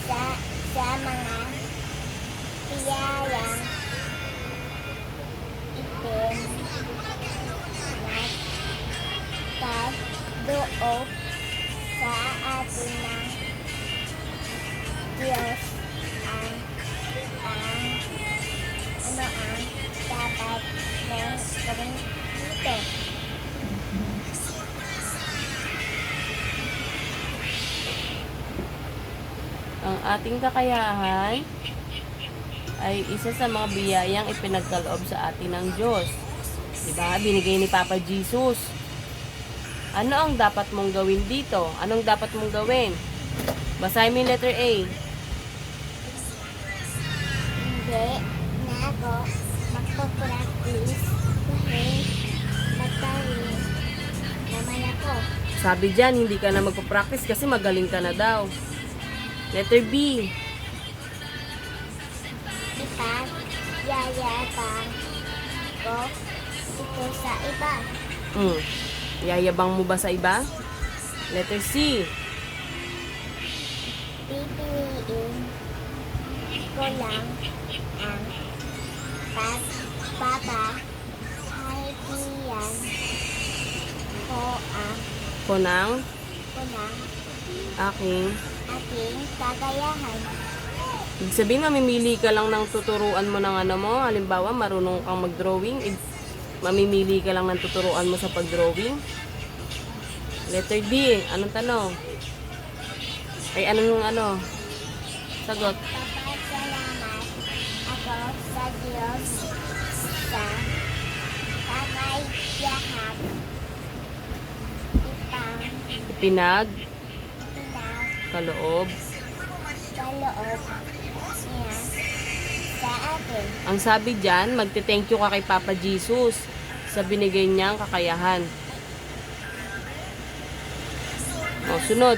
sa, sa mga biyayang ipinagkaloob sa atin ng Diyos. Ano ang dapat mong gawin dito? Ang ating kakayahan ay isa sa mga biyayang ipinagkaloob sa atin ng Diyos. Diba? Binigay ni Papa Jesus. Ano ang dapat mong gawin dito? Anong dapat mong gawin? Basahin mo yung letter A. Hindi na ako magpa-practice dahil magaling naman ako. Sabi dyan, hindi ka na magpa-practice kasi magaling ka na daw. Letter B. Ipagyayabang ko ito sa iba. Yayabang mo ba sa iba? Letter C. Pipiliin ko lang ang pagpapahayag ko Kunang ng aking. aking kagayahan. Ibig sabihin, mamimili ka lang ng tuturuan mo ng ano mo. Halimbawa, marunong kang mag-drawing. Mamimili ka lang ng tuturuan mo sa pag-drawing. Letter D. Anong tanong? Ay, anong ano? Sagot. Papasalamat ako sa Diyos sa kakayahang Ipinag, kaloob kaloob. niya sa atin. Ang sabi dyan, magte-thank you ka kay Papa Jesus sa binigay niyang kakayahan. O, sunod.